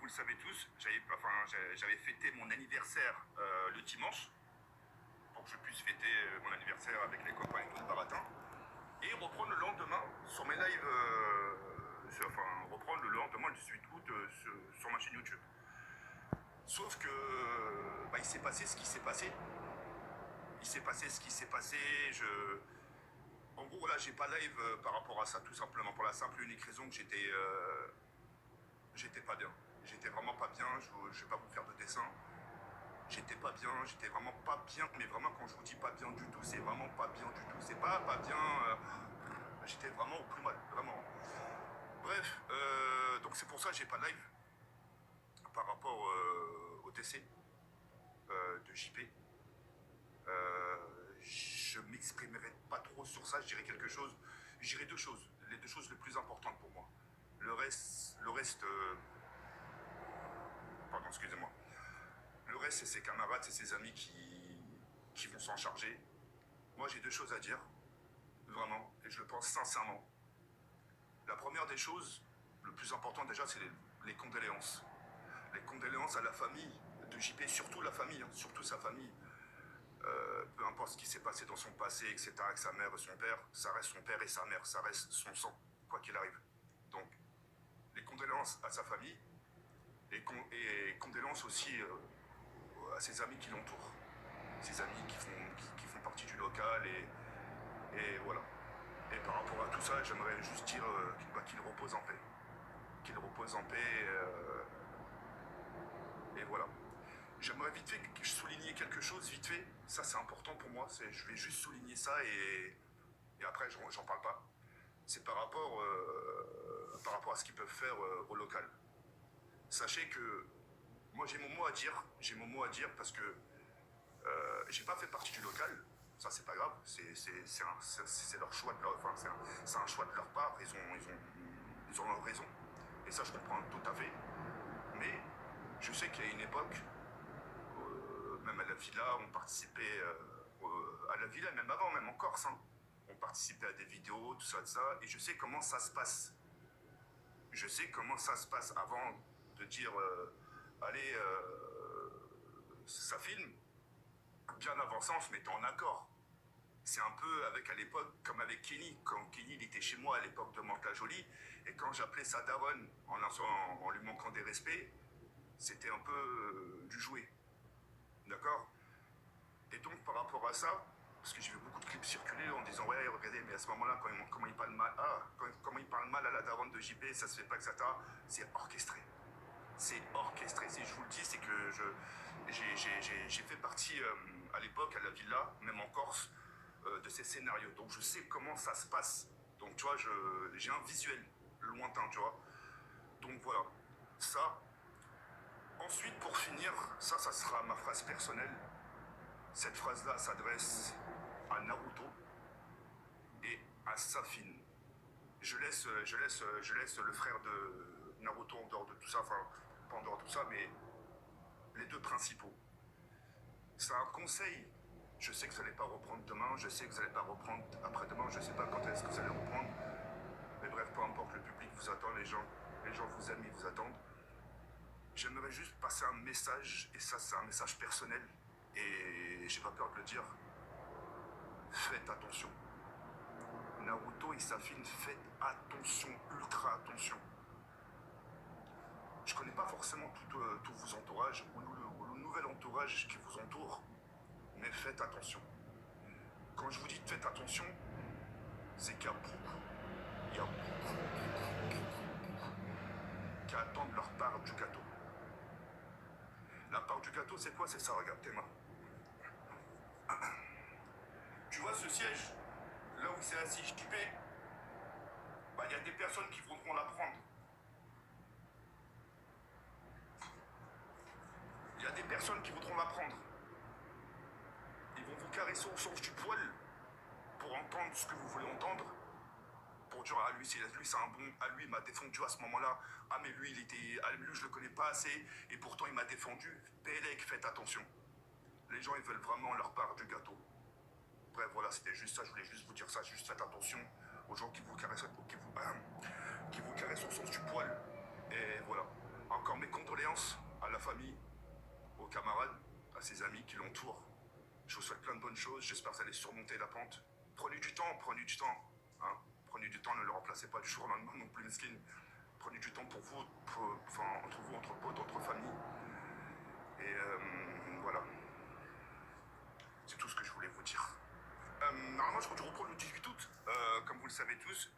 le savez tous, j'avais fêté mon anniversaire le dimanche, pour que je puisse fêter mon anniversaire avec les copains et tout le baratin. Et reprendre le lendemain sur mes lives, reprendre le lendemain du 18 août sur ma chaîne YouTube. Sauf que il s'est passé ce qui s'est passé. En gros, là, j'ai pas live par rapport à ça, tout simplement, pour la simple et unique raison que j'étais pas bien. J'étais vraiment pas bien, je vais pas vous faire de dessin. J'étais pas bien, j'étais vraiment pas bien, mais vraiment, quand je vous dis pas bien du tout, c'est vraiment pas bien du tout. C'est pas bien, j'étais vraiment au plus mal, vraiment. Bref, donc c'est pour ça que j'ai pas de live par rapport au décès de JP. Je m'exprimerai pas trop sur ça, je dirais quelque chose. Je dirais deux choses, les deux choses les plus importantes pour moi. Le reste, pardon, excusez-moi. Le reste, c'est ses camarades, c'est ses amis qui vont s'en charger. Moi, j'ai deux choses à dire, vraiment, et je le pense sincèrement. La première des choses, le plus important déjà, c'est les condoléances. Les condoléances à la famille de JP, surtout la famille, surtout sa famille. Peu importe ce qui s'est passé dans son passé, etc., avec sa mère et son père, ça reste son père et sa mère, ça reste son sang, quoi qu'il arrive. Donc, les condoléances à sa famille et condoléances aussi à ses amis qui l'entourent, ses amis qui font partie du local et voilà. Et par rapport à tout ça, j'aimerais juste dire qu'il repose en paix. Qu'il repose en paix et voilà. J'aimerais vite fait souligner quelque chose, vite fait. Ça, c'est important pour moi. Je vais juste souligner ça et après, j'en parle pas. C'est par rapport à ce qu'ils peuvent faire au local. Sachez que moi, j'ai mon mot à dire. J'ai mon mot à dire parce que j'ai pas fait partie du local. Ça, c'est pas grave. C'est leur choix de leur, c'est un choix de leur part. Ils ont leur raison. Et ça, je comprends tout à fait. Mais je sais qu'il y a une époque, même à la villa, on participait à la villa, même avant, même en Corse, hein, on participait à des vidéos, tout ça, et je sais comment ça se passe. Je sais comment ça se passe avant de dire, allez, ça filme. Bien avant ça, on se mettait en accord. C'est un peu avec à l'époque, comme avec Kenny, quand Kenny il était chez moi à l'époque de Mantes-la-Jolie, et quand j'appelais sa daronne en lui manquant des respects, c'était un peu du jouet. D'accord? Et donc par rapport à ça, parce que j'ai vu beaucoup de clips circuler en disant ouais regardez mais à ce moment-là comment il parle mal, comment il parle mal à la daronne de JP, ça se fait pas, etc. C'est orchestré. C'est orchestré. Si je vous le dis, c'est que j'ai fait partie à l'époque à la villa, même en Corse, de ces scénarios. Donc je sais comment ça se passe. Donc tu vois, j'ai un visuel lointain, tu vois. Donc voilà, ça. Ensuite, pour finir, ça sera ma phrase personnelle. Cette phrase-là s'adresse à Naruto et à Safine. Je laisse le frère de Naruto en dehors de tout ça, enfin, pas en dehors de tout ça, mais les deux principaux. C'est un conseil. Je sais que vous n'allez pas reprendre demain, je sais que vous n'allez pas reprendre après-demain, je ne sais pas quand est-ce que vous allez reprendre. Mais bref, peu importe, le public vous attend, les gens vous aiment, ils vous attendent. J'aimerais juste passer un message, et ça c'est un message personnel, et j'ai pas peur de le dire. Faites attention. Naruto et Safine, faites attention, ultra attention. Je connais pas forcément tout vos entourages, ou le nouvel entourage qui vous entoure, mais faites attention. Quand je vous dis faites attention, c'est qu'il y a beaucoup qui attendent leur part du gâteau. La part du gâteau, c'est quoi? C'est ça, regarde tes mains. Tu vois ce siège, là où c'est assis JP, il y a des personnes qui voudront la prendre. Il y a des personnes qui voudront la prendre. Ils vont vous caresser au sens du poil pour entendre ce que vous voulez entendre. Pour dire, lui c'est un bon, lui il m'a défendu à ce moment-là, mais lui je le connais pas assez, et pourtant il m'a défendu. Pélec, faites attention. Les gens ils veulent vraiment leur part du gâteau. Bref, voilà, c'était juste ça, je voulais juste vous dire ça, juste faites attention aux gens qui vous caressent au sens du poil. Et voilà. Encore mes condoléances. famille, aux camarades, à ses amis qui l'entourent. Je vous souhaite plein de bonnes choses. J'espère que vous allez surmonter la pente. Prenez du temps, prenez du temps. Hein. Prenez du temps, ne le remplacez pas du jour au lendemain non plus, skin. Prenez du temps pour vous, entre vous, entre potes, entre familles. Et voilà. C'est tout ce que je voulais vous dire. Normalement, je reprends le 18 août. Comme vous le savez tous,